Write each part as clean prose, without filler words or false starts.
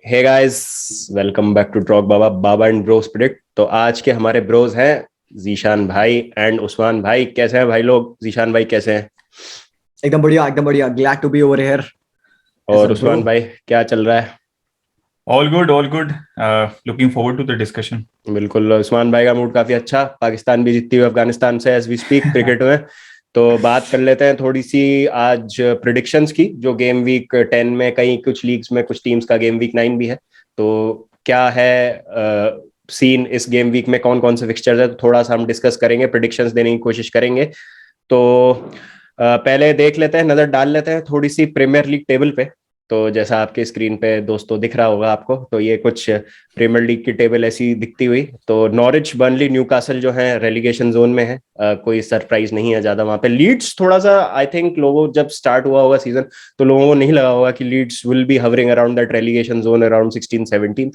Hey guys, welcome back to talk Baba and bros predict. तो आज के हमारे ब्रोस हैं जीशान भाई एंड उस्मान भाई। कैसे हैं भाई लोग? जीशान भाई कैसे हैं? एकदम बढ़िया एकदम बढ़िया। Glad to be over here as a और ब्रो। उस्मान भाई क्या चल रहा है? All good, all good. Looking forward to the discussion. बिल्कुल, उस्मान भाई का मूड काफी अच्छा। पाकिस्तान भी जीतती हुई अफगानिस्तान से एज वी स्पीक क्रिकेट में। तो बात कर लेते हैं थोड़ी सी आज प्रिडिक्शंस की, जो गेम वीक 10 में कई कुछ लीग्स में कुछ टीम्स का गेम वीक 9 भी है। तो क्या है सीन इस गेम वीक में, कौन कौन से फिक्सचर्स है, तो थोड़ा सा हम डिस्कस करेंगे, प्रिडिक्शंस देने की कोशिश करेंगे। तो पहले देख लेते हैं, नजर डाल लेते हैं थोड़ी सी प्रीमियर लीग टेबल पे। तो जैसा आपके स्क्रीन पे दोस्तों दिख रहा होगा आपको, तो ये कुछ प्रीमियर लीग की टेबल ऐसी दिखती हुई। तो नॉरिच, बर्नली, न्यूकासल जो है रेलीगेशन जोन में है। कोई सरप्राइज नहीं है ज्यादा वहां पे। लीड्स थोड़ा सा, आई थिंक लोगों जब स्टार्ट हुआ होगा सीजन तो लोगों को नहीं लगा होगा कि Leeds will be hovering around that relegation zone around 16-17।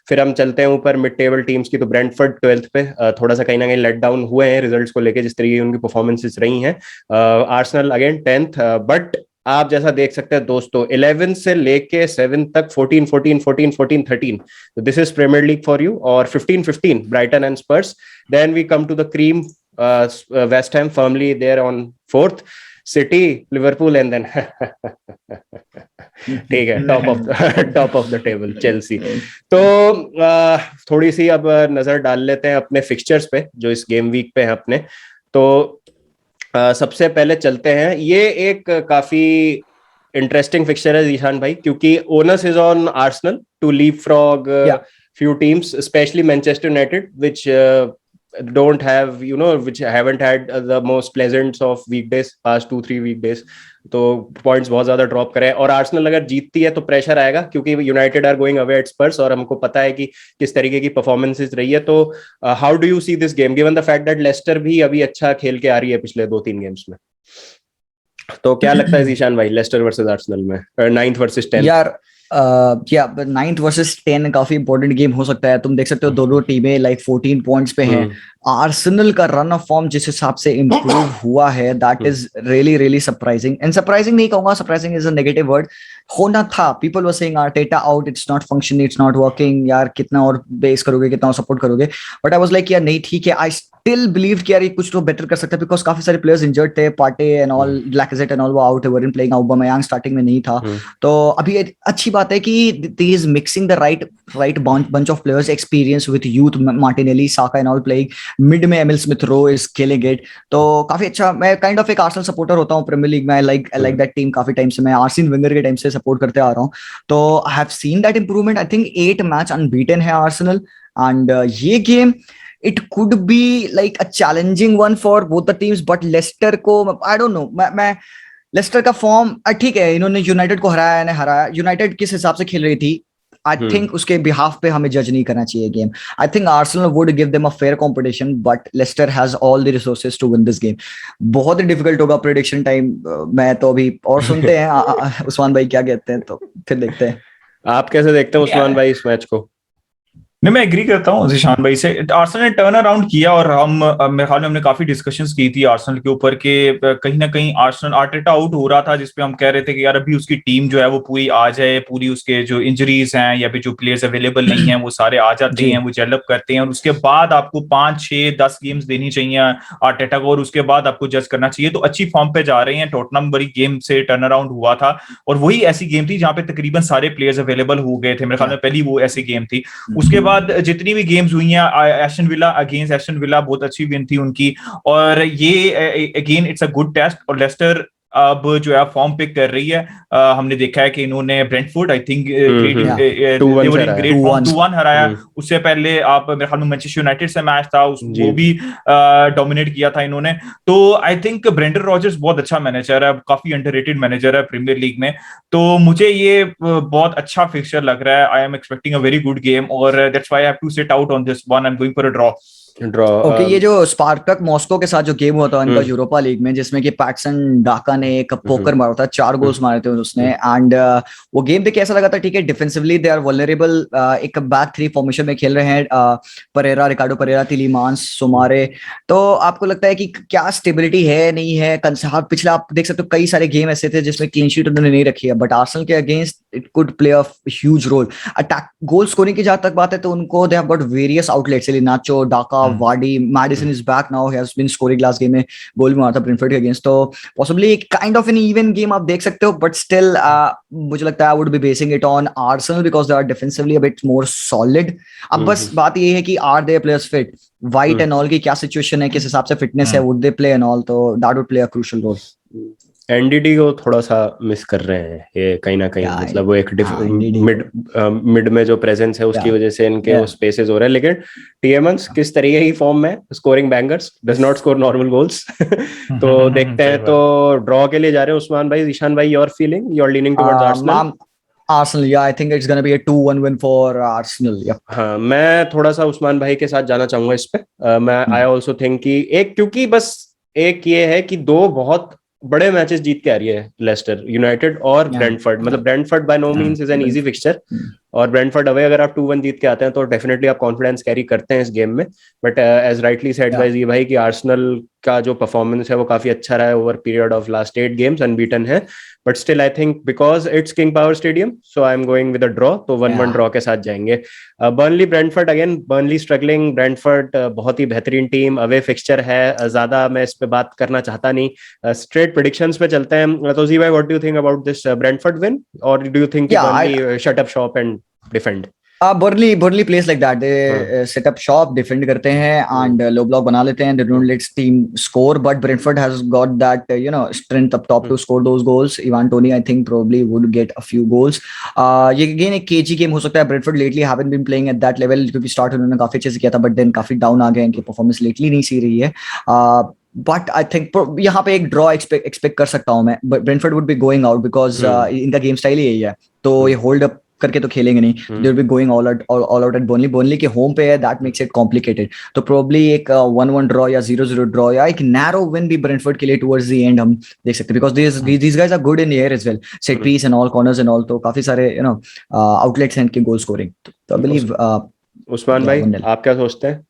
फिर हम चलते हैं ऊपर मिड टेबल टीम्स की। तो ब्रेंटफोर्ड 12th पे थोड़ा सा कहीं ना कहीं लेट डाउन हुए हैं रिजल्ट्स को लेकर, जिस तरीके की उनकी परफॉर्मेंसेस रही हैं। आर्सेनल अगेन 10th, बट आप जैसा देख सकते हैं दोस्तों, 11 से लेके 7 तक 14 14 14 14 13। तो this is Premier League for you. और 15 15 Brighton and Spurs. Then we come to the cream, West Ham firmly there on 4th, City, Liverpool and then ठीक है top of the table Chelsea. तो थोड़ी सी अब नजर डाल लेते हैं अपने फिक्सचर्स पे जो इस गेम वीक पे हैं अपने। तो सबसे पहले चलते हैं, ये एक काफी इंटरेस्टिंग फिक्सचर है जीशान भाई, क्योंकि onus is on Arsenal to leapfrog few teams, especially Manchester United, which don't have, which haven't had the most pleasant of weekdays, past 2-3 weekdays. तो पॉइंट्स बहुत ज्यादा ड्रॉप करे, और आर्सेनल अगर जीतती है तो प्रेशर आएगा, क्योंकि United are going away at Spurs और हमको पता है कि किस तरीके की परफॉर्मेंसेस रही है। तो how do you see this game given the fact that Leicester भी अभी अच्छा खेल के आ रही है पिछले 2-3 गेम्स में? तो क्या लगता है जीशान भाई, लेस्टर वर्सेस आर्सेनल में 9th वर्सेस 10th? यार क्या 9th वर्सेस 10 काफी इंपॉर्टेंट गेम हो सकता है। तुम देख सकते हो दोनों टीमें लाइक 14 पॉइंट्स पे हैं। आर्सेनल का रन ऑफ फॉर्म जिस हिसाब से इम्प्रूव हुआ है, that is really really surprising. And surprising नहीं कहूंगा, surprising is a negative word. होना था, people were saying Arteta out, it's not functioning, it's not working. यार कितना और बेस करोगे, कितना और सपोर्ट करोगे? बट आई वाज लाइक यार नहीं ठीक है, आई स्टिल बिलीव कि यार ये कुछ तो बेटर कर सकता है, बिकॉज काफी सारे प्लेयर्स इंजर्ड थे। Partey and all, Lacazette and all वो आउट है, वर इन प्लेइंग। ऑबामेयांग स्टार्टिंग में नहीं था। तो अभी अच्छी बात है कि he is mixing the right bunch of players, experience with youth, Martinelli, Saka and all playing mid में। Emile Smith Rowe is killing it। तो काफी अच्छा। मैं काइंड ऑफ एक आर्सेनल सपोर्टर होता हूँ प्रीमियर लीग में। आई लाइक दैट टीम काफी टाइम से। मैं आर्सेन वेंगर के टाइम से सपोर्ट करते आ रहा हूँ। तो I have seen that improvement. I think 8 match unbeaten है आर्सेनल। एंड ये game it could be like a challenging one for both the teams, but Leicester को I don't know, मैं लेस्टर का फॉर्म ठीक है, इन्होंने यूनाइटेड को हराया, हराया। यूनाइटेड किस हिसाब से खेल रही थी, आई थिंक उसके बिहाफ पे हमें जज नहीं करना चाहिए game. I think Arsenal would give them a fair competition, but Leicester has all the resources to win this game. बहुत ही डिफिकल्ट होगा प्रेडिक्शन टाइम। मैं तो अभी और सुनते हैं उस्मान भाई क्या कहते हैं, तो फिर देखते हैं। आप कैसे देखते हैं उस्मान भाई इस मैच को? नहीं, मैं एग्री करता हूँ जिशान भाई से। आर्सेनल ने टर्न अराउंड किया, और हम मेरे ख्याल में हमने काफी डिस्कशंस की थी आर्सेनल के ऊपर कि कहीं ना कहीं आर्सेनल आर्टेटा आउट हो रहा था, जिसपे हम कह रहे थे कि यार अभी उसकी टीम जो है वो पूरी आ जाए, पूरी उसके जो इंजरीज हैं या फिर जो प्लेयर्स अवेलेबल नहीं है वो सारे आ जाते हैं, वो डेवलप करते हैं, और उसके बाद आपको 5-6-10 गेम्स देनी चाहिए आर्टेटा को, और उसके बाद आपको जज करना चाहिए। तो अच्छी फॉर्म पे जा रहे हैं। टॉटनहम बड़ी गेम से टर्न अराउंड हुआ था, और वही ऐसी गेम थी जहां पे तकरीबन सारे प्लेयर्स अवेलेबल हो गए थे। मेरे ख्याल में पहली वो ऐसी गेम थी। उसके बाद जितनी भी गेम्स हुई हैं, Aston Villa against Aston Villa बहुत अच्छी विन थी उनकी, और ये again it's a good test. और लेस्टर अब जो है फॉर्म पिक कर रही है। हमने देखा है कि इन्होंने ब्रेंटफोर्ड आई थिंक 2-1 हराया। उससे पहले आप मेरे ख्याल में मैनचेस्टर यूनाइटेड से मैच था, वो भी डोमिनेट किया था इन्होंने। तो आई थिंक ब्रेंडन रॉजर्स बहुत अच्छा मैनेजर है, काफी अंडररेटेड मैनेजर है प्रीमियर लीग में। तो मुझे ये बहुत अच्छा फिक्सचर लग रहा है। I am expecting a very good game, और that's why I have to sit out on this one. I am going for a draw. Okay, ये जो स्पार्टक मॉस्को के साथ जो गेम हुआ था इनका यूरोपा लीग में, जिसमें कि पैक्सन डाका ने एक पोकर मारा था, 4 गोल्स मारे थे उसने। एंड वो गेम देख कैसा लगा था? ठीक है, डिफेंसिवली दे आर वल्नरेबल, एक बैक 3 फॉर्मेशन में खेल रहे हैं। परेरा, रिकार्डो परेरा, तिलीमांस, सोमारे। तो आपको लगता है कि क्या स्टेबिलिटी है, नहीं है? पिछले आप देख सकते हो कई सारे गेम ऐसे थे जिसमें क्लीन शीट उन्होंने नहीं रखी है, बट आर्सेनल के against it could play a huge role. Attack goal scoring की जहाँ तक बात है तो उनको they have got various outlets. Nacho, Daka, Vardy, Maddison is back now. He has been scoring last game में गोल भी मारा था ब्रेंटफोर्ड के अगेंस्ट. तो possibly kind of an even game आप देख सकते हो, but still मुझे लगता है I would be basing it on Arsenal because they are defensively a bit more solid. अब बस बात ये है कि are their players fit? White and all की क्या सिचुएशन है, किस हिसाब से फिटनेस है, would they play and all, तो that would play a crucial role. Ndidi को थोड़ा सा मिस कर रहे हैं ये कहीं ना कहीं, मतलब वो एक मिड में जो प्रेजेंस है उसकी वजह से इनके वो स्पेसेस हो रहे हैं. लेकिन टीएमएंस किस तरीके की फॉर्म में, scoring bangers, does not score normal goals. तो देखते हैं. तो ड्रॉ के लिए जा रहे हैं उस्मान भाई. ईशान भाई, your feeling, you are leaning towards Arsenal? Arsenal, yeah, I think it's going to be a 2-1 win for Arsenal. Yeah. हाँ, मैं थोड़ा सा उस्मान भाई के साथ जाना चाहूंगा इस पे. मैं आई ऑल्सो थिंक कि एक, क्योंकि बस एक ये है कि दो बहुत बड़े मैचेस जीत के आ रही है लेस्टर यूनाइटेड और ब्रेंटफोर्ड. मतलब Brentford by no means is an easy fixture, और ब्रेंटफोर्ड अवे अगर आप 2-1 जीत के आते हैं तो डेफिनेटली आप कॉन्फिडेंस कैरी करते हैं इस गेम में. But as rightly said by G भाई कि आर्सेनल का जो परफॉर्मेंस है वो काफी अच्छा रहा है over period of last 8 games, unbeaten है. But still I think because it's King Power Stadium, so I am going with a draw. तो 1-1 ड्रॉ के साथ जाएंगे. Burnley Brentford, again Burnley struggling, Brentford बहुत ही बेहतरीन टीम, अवे फिक्सचर है. ज्यादा मैं इस पे बात करना चाहता नहीं, स्ट्रेट प्रेडिक्शंस पे चलते हैं. तो जी भाई, what do you think about this Brentford win, और do you think Burnley shut up shop and defend? Burnley plays like that. They set up shop, defend करते हैं and low block बना लेते हैं. They don't let team score, but Brentford has got that strength up top to score those goals. Ivan Toney I think probably would get a few goals. ये again एक KG game हो सकता है. Brentford lately haven't been playing at that level क्योंकि start उन्होंने काफी अच्छे से किया था, but then काफी down आ गए. इनकी performance lately नहीं सी रही है. बट आई थिंक यहाँ पे एक ड्रॉ एक्सपेक्ट कर सकता हूँ मैं. Brentford would be going out because इनका गेम स्टाइल ही यही है, तो ये होल्ड अप करके तो खेलेंगे नहीं. They will be going all out at Burnley. Burnley के होम पे है, दैट मेक्स इट कॉम्प्लिकेटेड. तो प्रोबब्ली एक 1-1 ड्रॉ या 0-0 ड्रॉ या एक नैरो विन भी ब्रेंटफोर्ड के लिए टुवर्ड्स द एंड हम देख सकते हैं, because these guys are good in the air as well, set piece and all, corners and all. तो काफी सारे outlets हैं इनके गोल स्कोरिंग. तो आई बिलीव उस्मान भाई, आप क्या सोचते हैं?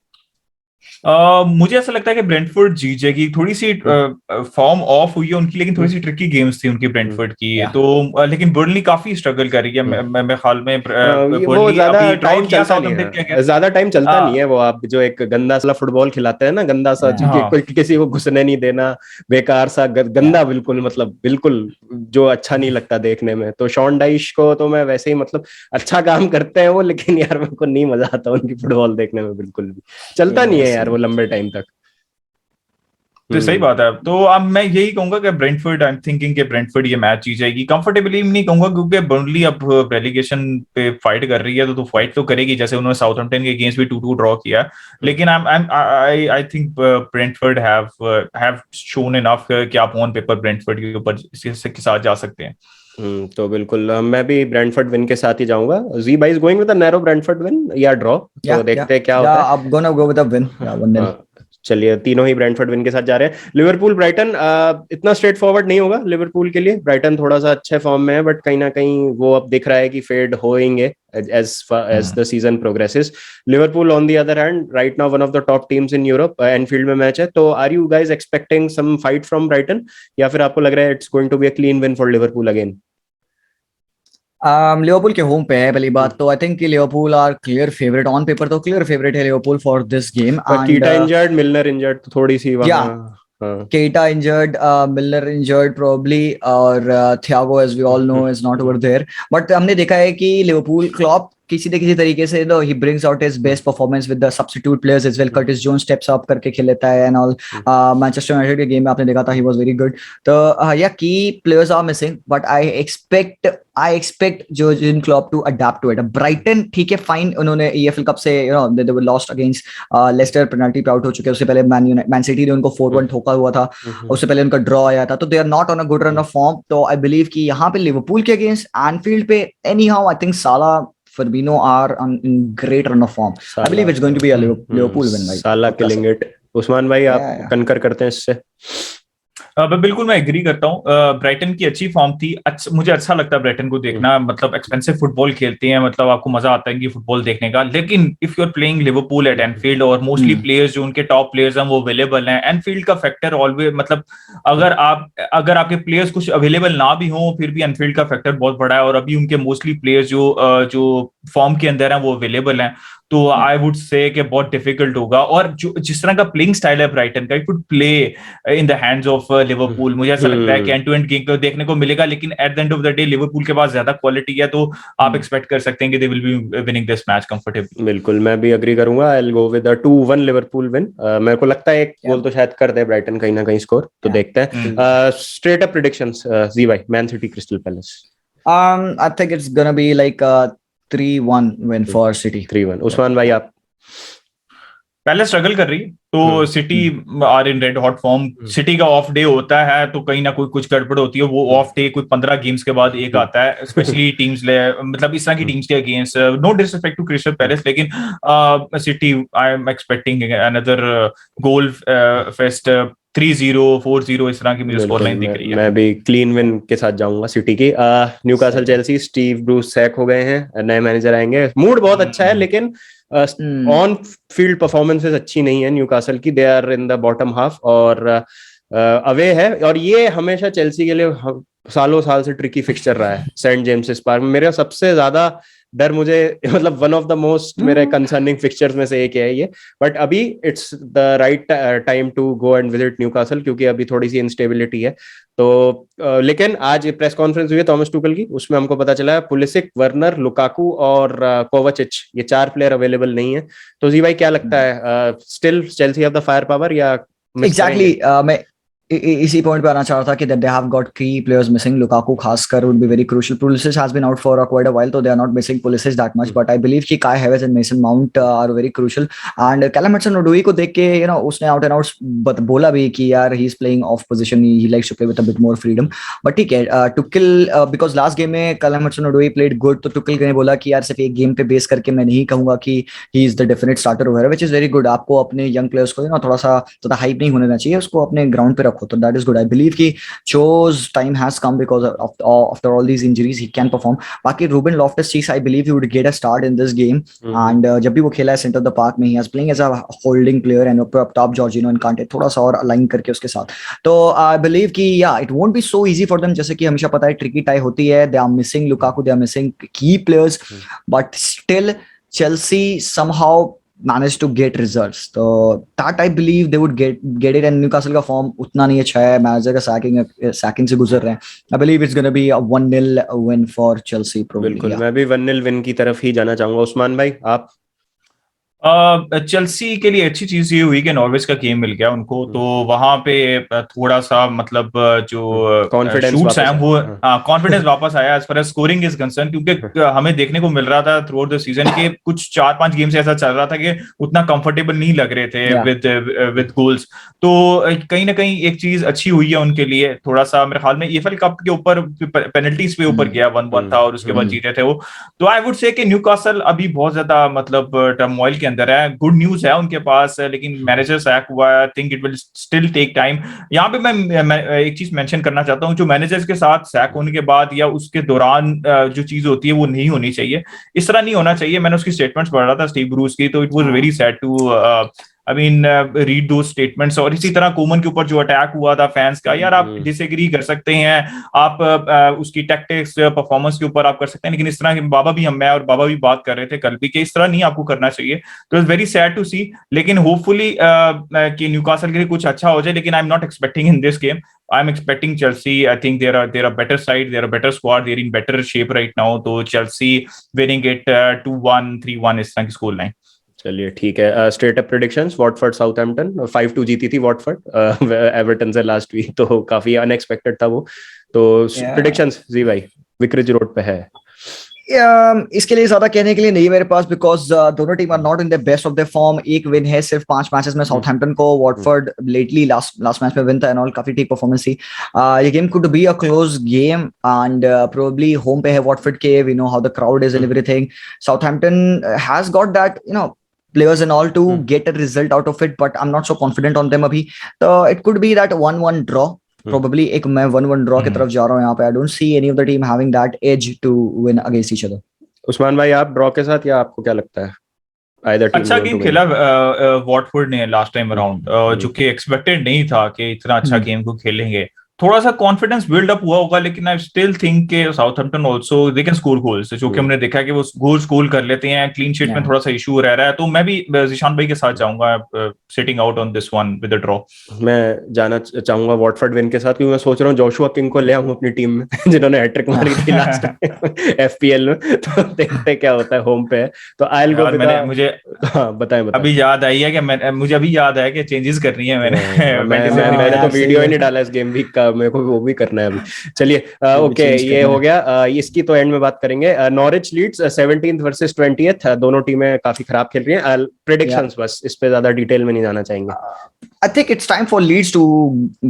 मुझे ऐसा लगता है कि ब्रेंटफोर्ड जीत जाएगी. थोड़ी सी फॉर्म ऑफ हुई है उनकी, लेकिन थोड़ी सी ट्रिकी गेम्स थी उनकी ब्रेंटफोर्ड की. तो लेकिन बर्नली काफी स्ट्रगल कर रही है. मैं ख्याल में वो ज्यादा टाइम चलता नहीं है. वो आप जो एक गंदा सा फुटबॉल खिलाते हैं ना, गंदा सा, कोई किसी को घुसने नहीं देना, बेकार सा गंदा, बिल्कुल मतलब बिल्कुल जो अच्छा नहीं लगता देखने में. तो शॉन डाइश को तो मैं वैसे ही, मतलब अच्छा काम करते हैं वो, लेकिन यार मेरे को नहीं मजा आता उनकी फुटबॉल देखने में, बिल्कुल भी चलता नहीं है यार वो लंबे टाइम तक. तो सही बात है. तो अब मैं यही कहूंगा कि ब्रेंटफोर्ड, आई एम थिंकिंग कि ब्रेंटफोर्ड ये मैच जीत जाएगी कंफर्टेबली. नहीं कहूंगा क्योंकि बर्नली अब रेलीगेशन पे फाइट कर रही है, तो फाइट तो करेगी. जैसे उन्होंने साउथहैम्पटन के अगेंस्ट भी 2-2 ड्रॉ किया, लेकिन I think Brentford have shown enough कि आप ऑन पेपर ब्रेंटफोर्ड के ऊपर के साथ जा सकते हैं. तो बिल्कुल मैं भी ब्रेंटफोर्ड विन के साथ ही जाऊंगा. जी भाई is going with a narrow Brentford win या ड्रॉ, तो देखते हैं क्या होता है. I'm gonna go with a win. 1-0. चलिए, तीनों ही ब्रेंटफोर्ड विन के साथ जा रहे हैं. लिवरपूल ब्राइटन इतना स्ट्रेट फॉरवर्ड नहीं होगा लिवरपूल के लिए. ब्राइटन थोड़ा सा अच्छे फॉर्म में है, बट कहीं ना कहीं वो अब दिख रहा है कि fade होएंगे as the season progresses. Liverpool on the other hand, right now one of the top teams in Europe. Anfield में मैच है, तो are you guys expecting some fight from Brighton, या फिर आपको लग रहा है it's going to be a clean win for Liverpool again? Liverpool के होम पे है पहली बात तो. I think Liverpool are clear favourite on paper, तो क्लियर फेवरेट है Liverpool for this game. Keita injured, Milner injured, तो थोड़ी सी Keita injured, Milner injured probably, और Thiago as we all know is not over there. But हमने देखा है कि Liverpool Klopp किसी न किसी तरीके से he brings out his best performance with the substitute players as well. Curtis Jones steps up करके खेल लेता है and all. Manchester United के गेम में आपने देखा था, he was very good. तो yeah, key players are missing, but I expect Jurgen Klopp to adapt to it. Brighton ठीक है, fine, उन्होंने EFL कप से they were lost against Leicester, penalty पे out हो चुके हैं. उससे पहले Man City ने उनको 4-1 ठोका हुआ था. उससे पहले उनका ड्रॉ आया था. तो they are not on a good run of form. तो I believe कि यहाँ पे लिवरपूल के अगेंस्ट एनफील्ड पे anyhow I think Salah, Firmino are in great run of form. I believe it's going to be a Liverpool win. Salah killing it. Usman भाई, आप कंकर करते हैं इससे? बिल्कुल मैं एग्री करता हूँ। ब्राइटन की अच्छी फॉर्म थी, मुझे अच्छा लगता है ब्राइटन को देखना, मतलब एक्सपेंसिव फुटबॉल खेलते हैं, मतलब आपको मजा आता है कि फुटबॉल देखने का। लेकिन if you are playing Liverpool at Anfield और मोस्टली प्लेयर्स जो उनके टॉप प्लेयर्स हैं वो अवेलेबल हैं, एनफील्ड का फैक्टर ऑलवेज, मतलब अगर आपके प्लेयर्स कुछ अवेलेबल ना भी हों फिर भी एनफील्ड का फैक्टर बहुत बड़ा है, और अभी उनके मोस्टली प्लेयर्स जो फॉर्म के अंदर हैं वो अवेलेबल हैं, तो आई वुड से कि बहुत डिफिकल्ट होगा। और जो जिस तरह का प्लेइंग स्टाइल है ब्राइटन का, it would play in the hands of Liverpool. मुझे ऐसा लगता है कि एंड टू एंड गेम देखने को मिलेगा, लेकिन at the end of the day Liverpool के पास ज्यादा क्वालिटी है, तो आप एक्सपेक्ट कर सकते हैं कि दे will B winning this match comfortably. बिल्कुल, मैं भी अग्री करूंगा। I will go with a 2-1 Liverpool win. मेरे को लगता है एक गोल तो शायद कर दे ब्राइटन कहीं ना कहीं स्कोर, तो देखते हैं। स्ट्रेट अप प्रेडिक्शंस जी भाई, man city crystal palace. I think it's gonna be like a 3-1 win for City. 3-1। Usman भाई आप? पहले स्ट्रगल कर रही है तो City are in red hot form. City का ऑफ डे होता है तो कहीं ना कोई कुछ गड़बड़ होती है, वो ऑफ डे कोई 15 गेम्स के बाद एक आता है, स्पेशली टीम्स मतलब इस तरह की टीम्स के against. No disrespect to Crystal Palace, लेकिन City I am expecting another goal fest 3-0 4-0 इस तरह की मुझे स्कोर लाइन दिख रही है। मैं भी क्लीन विन के साथ जाऊंगा सिटी की। Newcastle Chelsea, Steve Bruce sack हो गए हैं, नए मैनेजर आएंगे, मूड बहुत अच्छा है, लेकिन ऑन फील्ड परफॉर्मेंसेस अच्छी नहीं है न्यूकासल की। They are in the bottom half और अवे है, और ये हमेशा चेल्सी के लिए सालों साल से ट्रिकी फिक्सचर रहा है सेंट जेम्स पार्क में। मेरा सबसे ज्यादा डर, मुझे मतलब वन ऑफ द मोस्ट मेरे कंसर्निंग फिक्सचर्स में से एक है ये। बट अभी it's the right time to go and visit Newcastle, क्योंकि अभी थोड़ी सी इंस्टेबिलिटी है। तो लेकिन आज प्रेस कॉन्फ्रेंस हुई है थॉमस टुकल की, उसमें हमको पता चला है पुलिसिक, वर्नर, लुकाकू और कोवाचिच, ये 4 प्लेयर अवेलेबल नहीं है। तो जी भाई क्या लगता है, still Chelsea have the fire power या एग्जैक्टली मैं इसी पॉइंट पे आना चाह रहा था कि they have got key players missing. Lukaku खासकर would be very crucial. Pulisic has been out for quite a while, तो they are not missing Pulisic that much, but I believe कि Kai Havertz and Mason Mount are very crucial. And Callum Hudson Odoi को देख के you know उसने out and out बोला भी कि यार he is playing off position, he likes to play with a bit more freedom. But ठीक है, टुकल बिकॉज लास्ट गेम में कैलम हडसन-ओडोई प्लेड गुड, तो टुकल ने बोला कि यार सिर्फ एक गेम पे बेस करके मैं नहीं कहूंगा कि he is the definite starter over, which is very good. आपको अपने यंग प्लेयर्स को ना थोड़ा सा ज्यादा हाइप नहीं होने देना चाहिए, उसको अपने ग्राउंड पे रखो, तो that is good. I believe कि Cho's time has come because after all these injuries he can perform. बाकी Ruben Loftus-Cheek, I believe he would get a start in this game. And जब भी वो खेला है सेंटर ऑफ द पार्क में, he is playing as a holding player and up top Jorginho and Kante थोड़ा सा और अलाइन करके उसके साथ. तो I believe कि yeah it won't be so easy for them. जैसे कि हमेशा पता है ट्रिकी टाई होती है. They are missing Lukaku, they are missing key players, but still Chelsea somehow managed to get results. So that I believe they would get it. And Newcastle का form उतना नहीं अच्छा है, मैनेजर का sacking से गुजर रहे हैं. I believe it's going to be a 1-0 win for Chelsea probably. बिल्कुल, मैं भी 1-0 विन की तरफ ही जाना चाहूंगा. उस्मान भाई आप? चेल्सी के लिए अच्छी चीज ये हुई कि नॉर्विच का गेम मिल गया उनको, तो वहां पे थोड़ा सा मतलब जो शूट्स हैं वो कॉन्फिडेंस वापस आया as far as scoring is concern, क्योंकि हमें देखने को मिल रहा था थ्रू आउट द सीजन के कुछ 4-5 गेम से ऐसा चल रहा था कि उतना कंफर्टेबल नहीं लग रहे थे विद गोल्स. तो कहीं ना कहीं एक चीज अच्छी हुई है उनके लिए. थोड़ा सा मेरे ख्याल में EFL कप के ऊपर पेनल्टीज पे ऊपर गया 1-1 था और उसके बाद जीते थे वो. तो आई वुड से कि न्यूकासल अभी बहुत ज्यादा मतलब टर्मोइल के अंदर है. गुड न्यूज है उनके पास, लेकिन मैनेजर सैक हुआ है. I think it will still take time. यहाँ पे मैं एक चीज मेंशन करना चाहता हूँ, जो मैनेजर्स के साथ सैक होने के बाद या उसके दौरान जो चीज होती है वो नहीं होनी चाहिए. इस तरह नहीं होना चाहिए. मैंने उसकी स्टेटमेंट्स पढ़ रहा था स्टीव ब्रूस की, तो it was very sad to I mean read दो स्टेटमेंट्स. और इसी तरह कोमन के ऊपर जो अटैक हुआ था फैंस का, यार आप डिसएग्री कर सकते हैं, आप उसकी टैक्टिक्स परफॉर्मेंस के ऊपर आप कर सकते हैं, लेकिन इस तरह बाबा भी मैं और बाबा भी बात कर रहे थे कल भी कि इस तरह नहीं आपको करना चाहिए. तो इट्स वेरी सैड टू सी. लेकिन होपफुली कि न्यूकासल के लिए कुछ अच्छा हो जाए, लेकिन I am not expecting in this game. I'm expecting Chelsea. I think they're a better side, they're a better squad, they're in better shape right now. तो Chelsea winning it 2-1 3-1 इस तरह की स्कोर लाइन. चलिए ठीक है. Straight up predictions, Watford Southampton 5-2 जीती थी Watford Everton से लास्ट वीक, तो काफी अनएक्सपेक्टेड था वो. तो प्रेडिक्शंस जी भाई विक्रिज रोड पे है. इसके लिए ज्यादा कहने के लिए नहीं मेरे पास, बिकॉज दोनों team are not in the best of the form. एक विन है सिर्फ 5 मैचेस में साउथहैम्पटन को. वॉटफोर्ड लेटली लास्ट मैच में विन था एंड ऑल, काफी ठीक परफॉर्मेंस थी. ये game could be a close game and probably home पे है वॉटफोर्ड के. We know how the crowd is and everything. Southampton has got that you know players and all to get a result out of it, but I'm not so confident on them abhi. So it could be that 1-1 draw Probably एक मैं 1-1 draw की तरफ जा रहा हूँ यहाँ पे. I don't see any of the team having that edge to win against each other. Usman भाई, आप ड्रॉ के साथ, या आपको क्या लगता है either team अच्छा going गेम to win? खेला वॉटफोर्ड ने लास्ट टाइम अराउंड, जो कि एक्सपेक्टेड नहीं था कि इतना अच्छा गेम को खेलेंगे. थोड़ा सा कॉन्फिडेंस बिल्ड अप हुआ होगा, लेकिन आई स्टिल थिंक के Southampton also they can score goals, जो कि हमने देखा है कि वो गोल स्कोर कर लेते हैं. क्लीन शीट में थोड़ा सा इशू रह रहा है, तो मैं भी जिशान भाई के साथ जाऊंगा sitting out on this one with a draw. मैं जाना चाहूंगा वॉटफोर्ड विन के साथ, क्योंकि मैं सोच रहा हूँ जोशुआ किंग को ले आऊं अपनी टीम में जिन्होंने हैट्रिक मारी थी लास्ट टाइम एफपीएल में. तो देखते क्या होता है, होम पे है. तो आई विल गो विद मुझे. हाँ, बताएं. अभी याद आई है कि मुझे अभी याद आया कि चेंजेस करनी है मैंने तो वीडियो ही नहीं डाला इस गेम वीक का, मेरे को वो भी करना है अभी. चलिए, ओके, ये हो गया. इसकी तो एंड में बात करेंगे. Norwich Leeds 17th versus 20th. दोनों टीमें काफी खराब खेल रही हैं. प्रेडिक्शंस बस, इस पे ज्यादा डिटेल में नहीं जाना चाहेंगे. I think it's time for Leeds to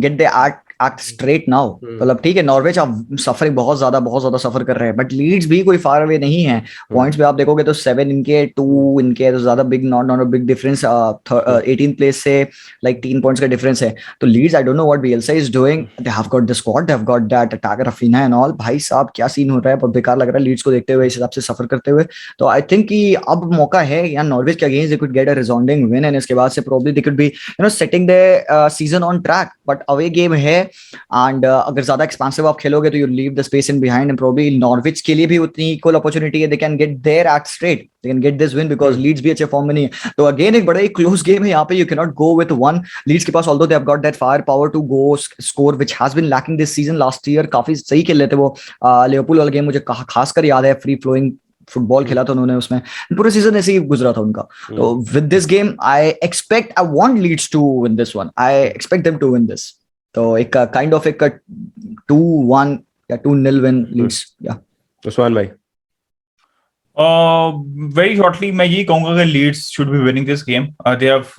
get their act straight now. मतलब ठीक है, नॉर्वेज आप सफरिंग बहुत ज्यादा सफर कर रहे हैं, बट लीड्स भी कोई फार अवे नहीं है. पॉइंट्स पे आप देखोगे तो 7 इनके, 2 इनके, तो ज्यादा big not a big difference. 18th place से लाइक 3 पॉइंट्स का डिफरेंस है. तो Leeds, I don't know what Bielsa is doing. They have got the squad, they have got that attacker Raphinha and all. भाई साहब क्या scene हो रहा है, बहुत बेकार लग रहा है लीड्स को देखते हुए, इस हिसाब से सफर करते हुए. तो आई थिंक कि अब मौका है या नॉर्वेज के against they could get a resounding win, and इसके बाद से probably they could be setting the season on track. But away game है, एंड अगर ज्यादा एक्सपेंसिव आप खेलोगे तो you leave the space in behind, and probably Norwich के लिए भी उतनी इक्वल अपॉर्चुनिटी है. They can get their act straight, they can get this win, because Leeds भी अच्छे फॉर्म में नहीं है. तो अगेन एक बड़ा ही क्लोज गेम है यहाँ पे. You can not go with one. Leeds के पास although they have got that fire power to go score which has been lacking this season. Last year काफी सही खेल लेते वो. लिवरपूल वाला गेम मुझे खासकर याद है, फ्री फ्लोइंग फुटबॉल खेला था उन्होंने, उसमें पूरे सीजन ऐसे ही गुजरा था उनका. तो with this game I want Leeds to win this one. I expect them to win this. तो एक काइंड ऑफ एक 2-1 या 2-0 विन लीड्स. या उस्मान भाई? Very shortly, मैं ये कहूंगा कि Leeds should be winning this game. They have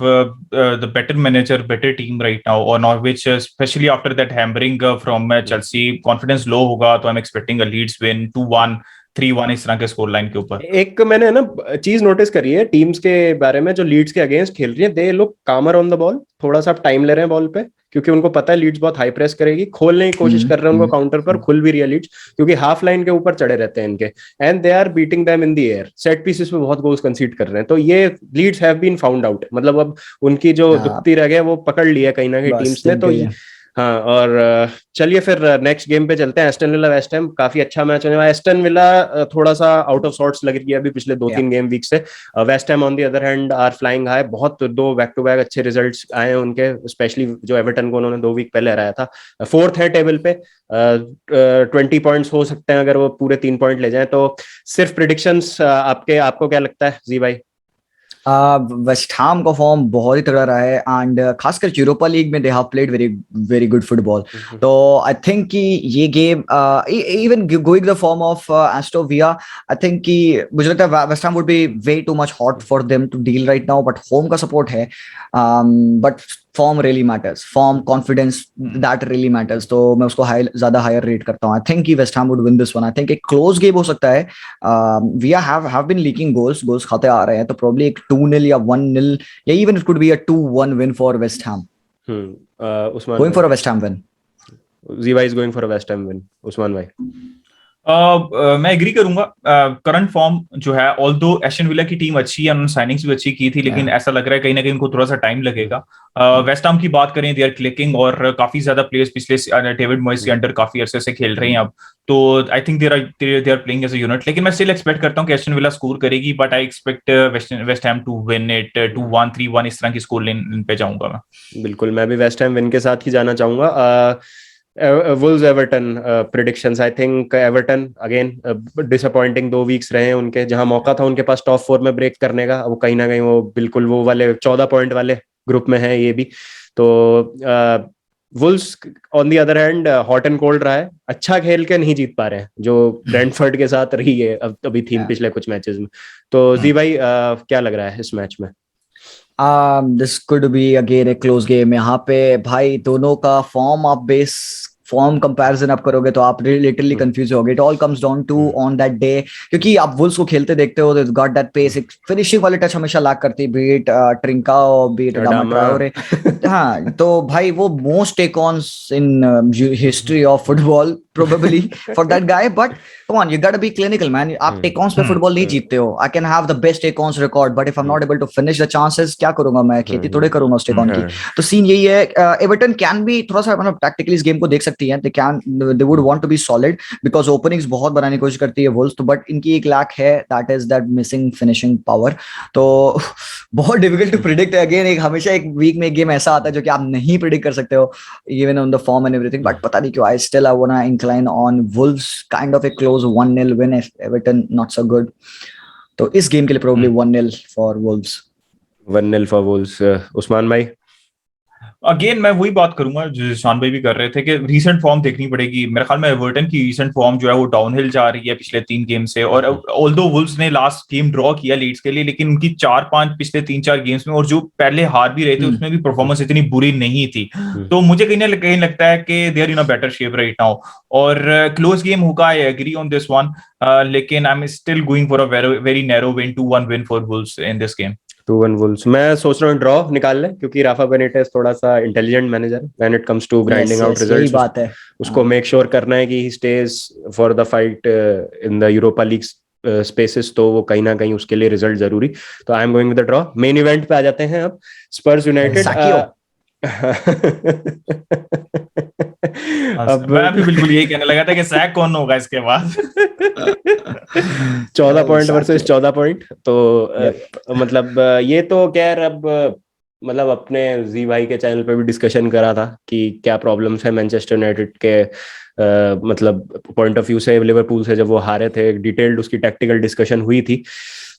the better manager, better team right now. और Norwich, especially after that hammering from Chelsea, confidence low होगा, तो I'm expecting a Leeds win 2-1, 3-1 इस तरह के स्कोर लाइन के ऊपर. एक मैंने ना चीज नोटिस करी है टीम्स के बारे में जो लीड्स के अगेंस्ट खेल रही है. दे लुक कामर ऑन द बॉल. थोड़ा सा टाइम ले रहे हैं बॉल पे, क्योंकि उनको पता है लीड्स बहुत हाई प्रेस करेगी. खोलने की कोशिश कर रहे हैं उनको काउंटर पर, खुल भी रही है लीड्स, क्योंकि हाफ लाइन के ऊपर चढ़े रहते हैं इनके. And they are beating them in the air. Set pieces पे बहुत गोल्स कंसीड कर रहे हैं. तो ये Leeds have been found out. मतलब अब उनकी जो दुखती रह गया वो पकड़ लिया कहीं ना कहीं टीम्स ने. तो हाँ, और चलिए फिर नेक्स्ट गेम पे चलते हैं. एस्टन विला वेस्ट हैम, काफी अच्छा मैच होने वाला है. एस्टन विला थोड़ा सा आउट ऑफ सॉर्ट्स लग रही है अभी पिछले 2-3 गेम वीक से. West Ham on the other hand are flying high. बहुत 2 बैक टू बैक अच्छे रिजल्ट्स आए हैं उनके, स्पेशली जो एवर्टन को उन्होंने 2 वीक पहले हराया था. 4th है टेबल पे. 20 पॉइंट्स हो सकते हैं अगर वो पूरे 3 पॉइंट ले जाएं. तो सिर्फ प्रिडिक्शंस, आपको क्या लगता है जी भाई? वेस्ट हैम का फॉर्म बहुत ही तगड़ा रहा है, एंड खासकर यूरोपा लीग में they have played very good football. तो आई थिंक कि ये game, even going the form of Aston Villa, I think कि मुझे लगता है West Ham would be way too much hot for them to deal right now. But home का support है, but form really matters. Form, confidence, that really matters. तो मैं उसको ज्यादा हायर रेट करता हूँ. आई थिंक कि West Ham would win this one. I think एक क्लोज गेम हो सकता है. Villa have been leaking goals खाते आ रहे हैं, तो प्रोबब्ली एक 2-0 या 1-0, या even it could be a 2-1 win for West Ham. Usman going for a West Ham win. G भाई is going for a West Ham win. Usman भाई? मैं एग्री करूंगा. करंट फॉर्म जो है, ऑल्दो एस्टन विला की टीम अच्छी है, उन्होंने साइनिंग्स भी अच्छी की थी, लेकिन ऐसा लग रहा है कहीं ना कहीं उनको थोड़ा सा टाइम लगेगा. वेस्ट हैम की बात करें, दे आर क्लिकिंग, और काफी ज्यादा प्लेयर्स पिछले डेविड मॉयस के अंडर काफी अरसे से खेल रहे हैं अब. तो I think they are playing as a unit. लेकिन मैं स्टिल एक्सपेक्ट करता हूं कि एस्टन विला स्कोर करेगी, but I expect West Ham to win it 2-1, 3-1 इस तरह की स्कोर लाइन पे जाऊंगा मैं. बिल्कुल, मैं भी वेस्ट हैम विन के साथ ही जाना चाहूंगा. Wolves Everton predictions. I think Everton again disappointing 2 weeks रहे हैं उनके. जहां मौका था उनके पास टॉप 4 में ब्रेक करने का, वो कहीं ना कहीं वो बिल्कुल वो वाले 14 पॉइंट वाले ग्रुप में है ये भी. तो Wolves on the other hand hot and cold रहा है. अच्छा खेल के नहीं जीत पा रहे हैं, जो ब्रेंटफोर्ड के साथ रही है अभी थीम पिछले कुछ मैचेस में. तो जी भाई क्या लग रहा है इस मैच में? This could be again A close game. यहाँ पे भाई दोनों का फॉर्म आप बेस फॉर्म कंपैरिजन आप करोगे तो आप लिटरली कंफ्यूज होगे. It all comes down to on that day, क्योंकि आप वुल्स को खेलते देखते हो, दे गॉट दैट पेस, एक फिनिशिंग वाली टच हमेशा लैक करती है, बीट ट्रिंका और बीट अडामा ट्राओरे. हाँ, तो भाई वो most take ons in history of football probably for that guy, but come on, you gotta be clinical, man. आप take ons पे फुटबॉल नहीं जीतते हो. I can have the best take ons record, but if I'm not able to finish the chances, क्या करूंगा मैं? खेती थोड़े करूंगा उस take on की. तो सीन यही है. एवर्टन कैन बी थोड़ा सा मतलब टैक्टिकली इस गेम को देख सकती है. They would want to be solid because openings बहुत बनाने की कोशिश करती है वुल्स, तो बट इनकी एक लैक है, that is that missing finishing power. तो बहुत डिफिकल्ट टू प्रिडिक्ट. अगेन एक हमेशा एक वीक में एक गेम ऐसा आता है जो कि आप नहीं प्रिडिक्ट कर सकते हो, even on the form and everything. But पता नहीं क्यों I still I वांना incline on Wolves, kind of a close 1-0 win. Everton not so good. तो इस गेम के लिए probably 1-0 for Wolves. 1-0 for Wolves. Usman भाई, अगेन मैं वही बात करूंगा जो शान भाई भी कर रहे थे कि रीसेंट फॉर्म देखनी पड़ेगी. मेरे ख्याल में एवर्टन की रीसेंट फॉर्म जो है वो डाउनहिल जा रही है पिछले 3 गेम से. और ऑल्दो वुल्व्स ने लास्ट गेम ड्रॉ किया लीड्स के लिए, लेकिन उनकी 4-5 पिछले 3-4 गेम्स में, और जो पहले हार भी रहे थे उसमें भी परफॉर्मेंस इतनी बुरी नहीं थी. तो मुझे कहीं ना कहीं लगता है कि they are in a better shape right now. और क्लोज गेम होगा, I agree on this one, लेकिन I am still going for a very narrow win, 2-1 win for Wolves in this game. 2-1 Wolves. मैं सोच रहा हूँ draw निकाल ले, क्योंकि राफा बेनिटेज थोड़ा सा intelligent manager when it comes to grinding out results. बात है, उसको मेक श्योर करना है कि he stays for the fight in the Europa League spaces, तो वो कहीं ना कहीं उसके लिए रिजल्ट जरूरी. तो I am going with the draw. Main event पे आ जाते हैं अब. स्पर्स यूनाइटेड. अब मैं भी बिल्कुल यही कहने लगा था कि सैक कौन होगा इसके बाद. 14 पॉइंट वर्सेस 14 पॉइंट. तो मतलब ये तो खैर अब मतलब अपने जी भाई के चैनल पे भी डिस्कशन करा था कि क्या प्रॉब्लम्स है मैनचेस्टर यूनाइटेड के मतलब पॉइंट ऑफ व्यू से लिवरपूल से जब वो हारे थे. डिटेल्ड उसकी टैक्टिकल डिस्कशन हुई थी.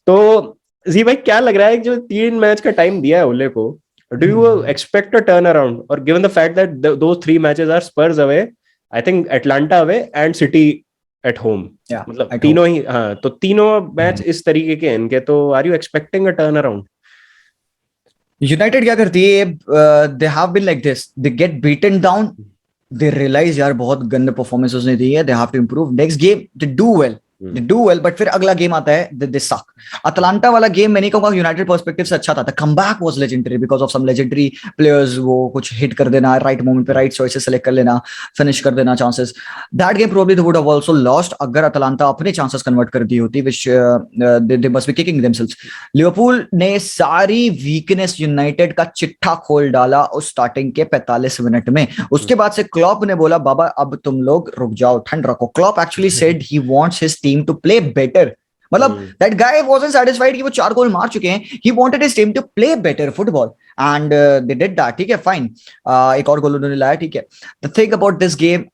तो जी भाई क्या लग रहा है जो 3 मैच का टाइम दिया है ओले को, do you expect a turnaround, or given the fact that those 3 matches are Spurs away, I think Atlanta away and City at home, मतलब तीनों ही, हाँ, तो तीनों मैच इस तरीके के इनके, तो are you expecting a turnaround? United क्या करती है, they have been like this, they get beaten down, they realize यार बहुत गंदे परफॉर्मेंसेस ने दी है, they have to improve, next game they do well, they do well, but फिर अगला गेम आता है they suck. अटलांटा वाला गेम मैं नहीं कहूंगा यूनाइटेड पर्सपेक्टिव से अच्छा था. The comeback was legendary because of some legendary players. वो कुछ हिट कर देना राइट मोमेंट पे, राइट चॉइसेस सेलेक्ट कर लेना, फिनिश कर देना chances. That game probably they would have also lost अगर अटलांटा अपने चांसेस कन्वर्ट कर दी होती, which they must be kicking themselves. Liverpool ने सारी वीकनेस यूनाइटेड का चिट्ठा खोल डाला उस स्टार्टिंग के 45 मिनट में. उसके बाद से क्लॉप ने बोला बाबा अब तुम लोग रुक जाओ, ठंड रखो. Klopp actually said he wants his team to play better. मतलब that guy wasn't satisfied कि वो 4 गोल मार चुके हैं. He wanted his team to play better football and they did that. ठीक है, fine. एक और गोल उन्होंने लाया, ठीक है. The thing about this game,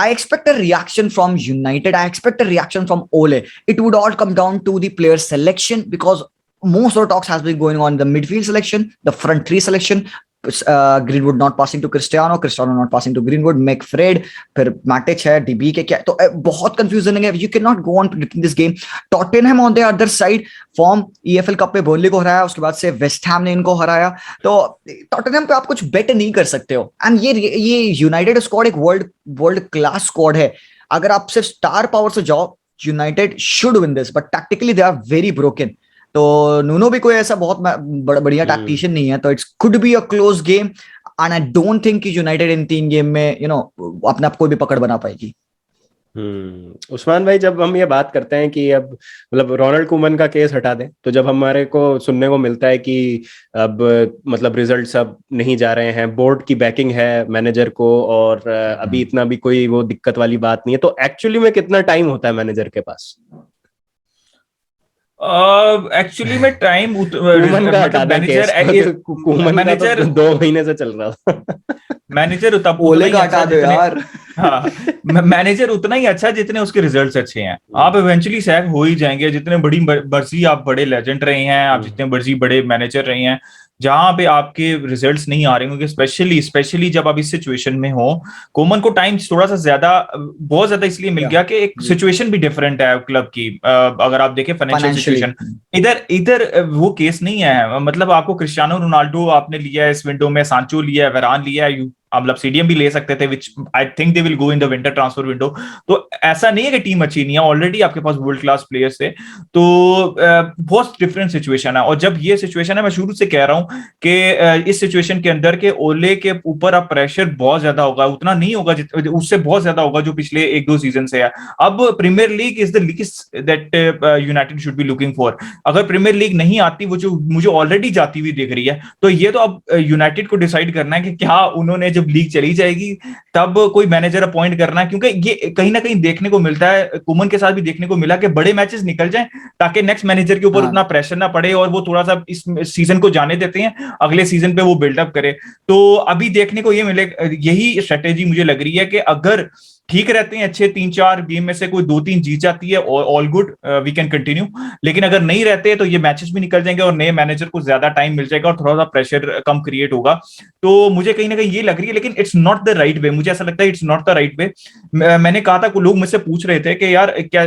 I expect a reaction from United. I expect a reaction from Ole. It would all come down to the player selection because most of the talks has been going on the midfield selection, the front 3 selection. Greenwood not passing to Cristiano not passing to Greenwood, McFred, फिर Matic है, DB के क्या, तो बहुत confusion है. You cannot go on predicting this game. Tottenham on the other side, form EFL cup पे Burnley को हराया, उसके बाद से वेस्ट हैम ने इनको हराया. तो टॉटनहम पे आप कुछ बेट नहीं कर सकते हो. एंड ये यूनाइटेड स्क्वाड एक वर्ल्ड क्लास स्क्वाड है. अगर आप सिर्फ स्टार पावर से जाओ, United should win this, but tactically they are very broken. तो नूनो भी कोई ऐसा बहुत बढ़िया टैक्टिशियन नहीं है, तो it's could be a close game and I don't think कि यूनाइटेड इन 3 गेम में अपने आप कोई भी पकड़ बना पाएगी. उस्मान भाई, जब हम ये बात करते हैं कि अब मतलब रोनाल्ड कुमन का केस हटा दें, तो जब हमारे को सुनने को मिलता है कि अब मतलब रिजल्ट्स अब नहीं जा रहे हैं, बोर्ड की बैकिंग है मैनेजर को, और अभी इतना भी कोई वो दिक्कत वाली बात नहीं है, तो एक्चुअली में कितना टाइम होता है मैनेजर के पास? एक्चुअली में टाइम मैनेजर 2 महीने से चल रहा था. मैनेजर ओले का हटा दो यार. हाँ, मैनेजर उतना ही अच्छा जितने उसके रिजल्ट्स अच्छे हैं. आप इवेंचुअली सैक हो ही जाएंगे. जितने बड़ी मर्जी आप बड़े लेजेंड रहे हैं, आप जितने मर्जी बड़े मैनेजर रहे हैं, जहां पे आपके रिजल्ट्स नहीं आ रहे होंगे, स्पेशली जब आप इस सिचुएशन में हो. कोमन को टाइम थोड़ा सा बहुत ज्यादा इसलिए मिल गया कि एक सिचुएशन भी डिफरेंट है क्लब की. अगर आप देखें फाइनेंशियल सिचुएशन, इधर वो केस नहीं है. मतलब आपको क्रिस्टियानो रोनाल्डो आपने लिया है इस विंडो में, सांचो लिया है, वेरान लिया है, मतलब CDM भी ले सकते थे, which I think they will go in the winter transfer window. तो ऐसा नहीं है कि टीम अच्छी नहीं है, ऑलरेडी आपके पास वर्ल्ड क्लास प्लेयर्स थे। तो बहुत डिफरेंट सिचुएशन है, और जब ये सिचुएशन है, मैं शुरू से कह रहा हूं कि इस सिचुएशन के अंदर के ओले के ऊपर अब प्रेशर बहुत ज्यादा होगा, उतना नहीं होगा उससे बहुत ज्यादा होगा जो पिछले 1-2 सीजन से है। अब Premier League is the league that United should be looking for. अगर प्रीमियर लीग नहीं आती, वो जो मुझे ऑलरेडी जाती हुई दिख रही है, तो ये तो अब यूनाइटेड को डिसाइड करना है कि क्या उन्होंने जब लीग चली जाएगी तब कोई मैनेजर अपॉइंट करना है, क्योंकि ये कहीं ना कहीं देखने को मिलता है, कुमन के साथ भी देखने को मिला कि बड़े मैचेस निकल जाएं ताकि नेक्स्ट मैनेजर के ऊपर उतना प्रेशर ना पड़े, और वो थोड़ा सा इस सीजन को जाने देते हैं, अगले सीजन पे वो बिल्डअप करे। तो अभी देखने को ये मिले, यही स्ट्रेटेजी मुझे लग रही है कि अगर ठीक रहते हैं, अच्छे 3-4 गेम में से कोई 2-3 जीत जाती है, all good, we can continue. लेकिन अगर नहीं रहते तो ये मैचेस भी निकल जाएंगे और नए मैनेजर को ज्यादा टाइम मिल जाएगा और थोड़ा सा प्रेशर कम क्रिएट होगा। तो मुझे कहीं ना कहीं ये लग रही है, लेकिन it's not the right way. मुझे ऐसा लगता है it's not the right way. मैंने कहा था, लोग मुझसे पूछ रहे थे कि यार क्या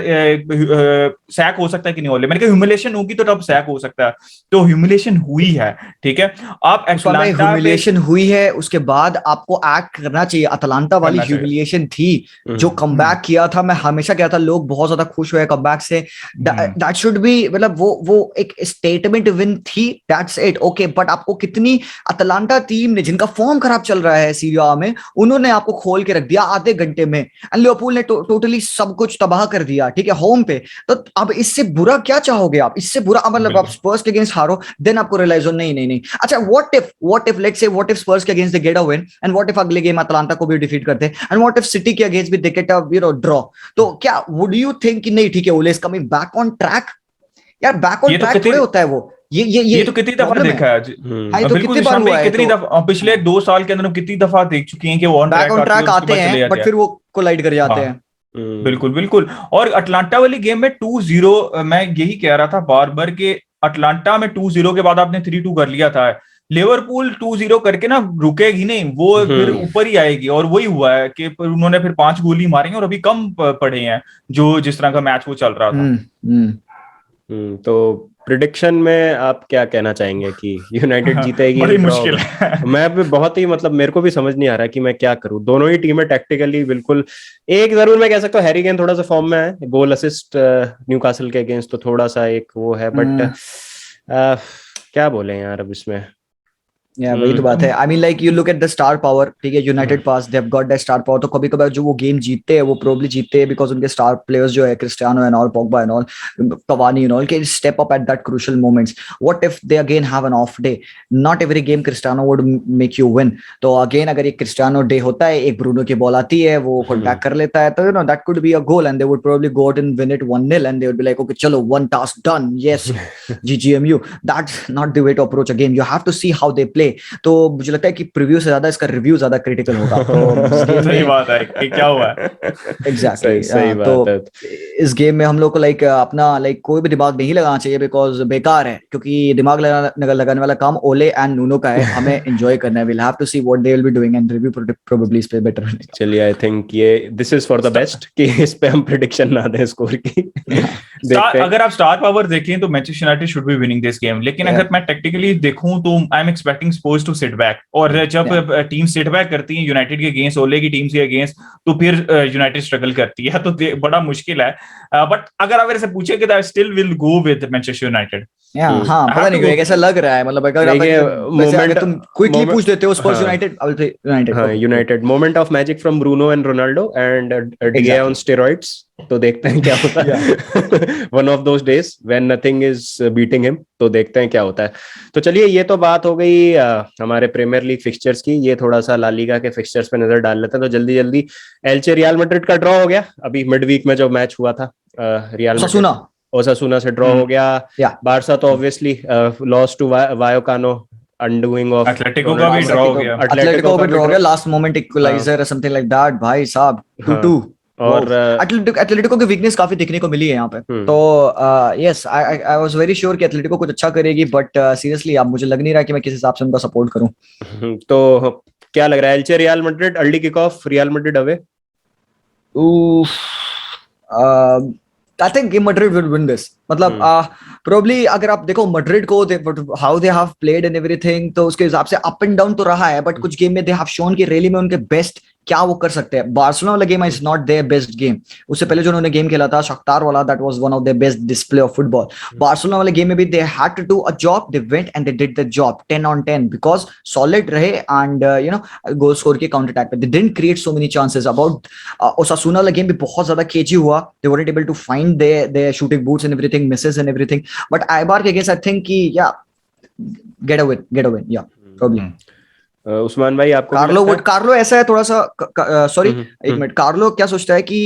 सैक हो सकता है कि नहीं हो, मैंने कहा ह्यूमिलेशन होगी तो तब सैक हो सकता है। तो ह्यूमिलेशन हुई है, ठीक है। आप ह्यूमिलेशन हुई है, उसके बाद आपको एक्ट करना चाहिए। अटलांटा वाली ह्यूमिलेशन थी, जो कमबैक किया था, मैं हमेशा कहता लोग बहुत ज्यादा खुश हुए कमबैक से। दैट शुड बी, मतलब वो एक स्टेटमेंट विन थी, दैट्स इट, ओके। बट आपको कितनी अटलांटा टीम ने, जिनका फॉर्म खराब चल रहा है सीरिया में, उन्होंने आपको खोल के रख दिया आधे घंटे में, एंड लिवरपूल ने टोटली सब कुछ तबाह कर दिया, ठीक है, होम पे। तो अब इससे बुरा क्या चाहोगे आप? इससे बुरा मतलब आप स्पर्स के अगेंस्ट हारो, देन आपको रियलाइज हो नहीं। अच्छा, what if let's say what if Spurs के against they get a win, and what if अगले गेम अटलांटा को भी डिफीट करते, एंड व्हाट इफ सिटी के अगेंस्ट भी दे गेट अ ड्रॉ। तो क्या वुड यू थिंक कि नहीं ठीक है, ओले is coming back on track? यार बैक ऑन ट्रैक थोड़े होता है वो। ये तो कितनी दफा देखा है, तो कितनी बार हुआ है, कितनी दफा पिछले 2 साल के अंदर कितनी दफा देख चुकी हैं कि वो बैक ऑन ट्रैक आते हैं, बट फिर वो कोलाइड कर जाते हैं। बिल्कुल। और अटलांटा वाली गेम में 2-0, मैं यही कह रहा था बार बार कि अटलांटा में 2-0 के बाद आपने 3-2 कर लिया था। लिवरपूल 2-0 करके ना रुकेगी नहीं, वो फिर ऊपर ही आएगी, और वही हुआ है कि उन्होंने फिर 5 गोल ही मारे हैं और अभी कम पड़े हैं जो जिस तरह का मैच वो चल रहा था। तो प्रिडिक्शन में आप क्या कहना चाहेंगे कि यूनाइटेड जीतेगी? बड़ी मुश्किल है। मैं भी बहुत ही, मतलब मेरे को भी समझ नहीं आ रहा कि मैं क्या करूं। दोनों ही टीमें टैक्टिकली बिल्कुल, एक जरूर मैं कह सकता हूँ हैरी केन थोड़ा सा फॉर्म में है, गोल असिस्ट न्यूकासल के अगेंस्ट तो थोड़ा सा एक वो है, बट क्या बोले यार अब इसमें। वही तो बात है। I mean like you look at the star power, ठीक है, United pass they have got that star power. तो कभी कभार जो वो गेम जीतते हैं वो प्रोबब्ली जीतते हैं बिकॉज उनके स्टार प्लेयर्स जो है, Cristiano and all, Pogba and all, Cavani and all, के step up at that crucial moments. What if they again have an off day? Not every game Cristiano would make you win. तो again अगर एक Cristiano day होता है, एक Bruno की ball आती है, वो कॉन्टैक्ट कर लेता है, तो you know that could be a goal and they would probably go out and win it 1-0 and they would be like okay चलो one task done, yes GGMU। That's not the way to approach a game, you have to see how they play. तो मुझे लगता है कि preview से ज्यादा इसका review ज्यादा क्रिटिकल होगा। तो सही बात है कि क्या हुआ है। एग्जैक्टली सही बात है। इस गेम में हम लोग को अपना कोई भी दिमाग नहीं लगाना चाहिए, बिकॉज बेकार है, क्योंकि दिमाग लगाने वाला काम ओले एंड नूनो का है। हमें एंजॉय करना है। Will have to see what they will be doing and review probably इस पे बेटर बनेगा। चलिए, आई थिंक ये this is for the best कि इस पे हम प्रेडिक्शन ना दें स्कोर की। अगर आप स्टार पावर देखें तो Manchester United should be winning this game, लेकिन अगर मैं टैक्टिकली देखूं तो I am expecting Spurs to sit back, और जब टीम सिट बैक करती है यूनाइटेड के अगेंस्ट, ओले की टीम के अगेंस्ट, तो फिर यूनाइटेड स्ट्रगल करती है, तो बड़ा मुश्किल है। बट अगर आप ऐसे पूछे कि I still will go with Manchester United. हाँ, पता नहीं क्यों ऐसा लग रहा है। मतलब अगर तुम क्विकली पूछ देते हो Spurs United, moment of magic from Bruno and Ronaldo and de Gea on steroids. तो देखते हैं क्या होता है। One of those days when nothing is beating him. तो देखते हैं क्या होता है। तो चलिए, ये तो बात हो गई हमारे प्रीमियर लीग फिक्सचर्स की। ये थोड़ा सा ला लीगा के फिक्सचर्स पे नजर डाल लेते हैं। तो जल्दी जल्दी, एल्चे रियल मैड्रिड का ड्रॉ हो गया अभी मिड वीक में जो मैच हुआ था। रियल ओसासुना से ड्रॉ हो गया। बारसा तो obviously loss to Vallecano, undoing of. Atletico का भी ड्रॉ हो गया। एटलेटिको भी ड्रॉ हो गया, लास्ट मोमेंट इक्वलाइजर और समथिंग लाइक दैट। भाई साहब 2-2। और एटलेटिको की वीकनेस काफी देखने को मिली है यहाँ पे। तो yes, I was very sure कि एटलेटिको कुछ अच्छा करेगी, बट सीरियसली अब मुझे लग नहीं रहा कि मैं किस हिसाब से उनका सपोर्ट करूं। तो क्या लग रहा है, एल्चे real Madrid, early kick off, real Madrid away? I think Madrid will win this. मतलब प्रोबेबली अगर आप देखो मैड्रिड को how they have played and everything, तो उसके हिसाब से अप एंड डाउन तो रहा है, बट कुछ गेम में दे हैव शोन कि रियली में उनके बेस्ट क्या वो कर सकते हैं। बार्सिलोना वाला game is not their best game. उससे पहले जो उन्होंने गेम खेला था शख्तार वाला, that was one of their best display of football. Barcelona वाले गेम में भी they had to do a job, they went and they did the job 10 on 10 because solid रहे and you know goal score के counter attack पे they didn't create so many chances. About Osasuna वाला game भी बहुत ज्यादा KG हुआ, दे weren't able to find their shooting boots and everything, misses and everything, but Eibar के against I think कि yeah get a win yeah probably। Usman भाई आपको Carlo ऐसा है थोड़ा सा सॉरी एक मिनट, कार्लो क्या सोचता है कि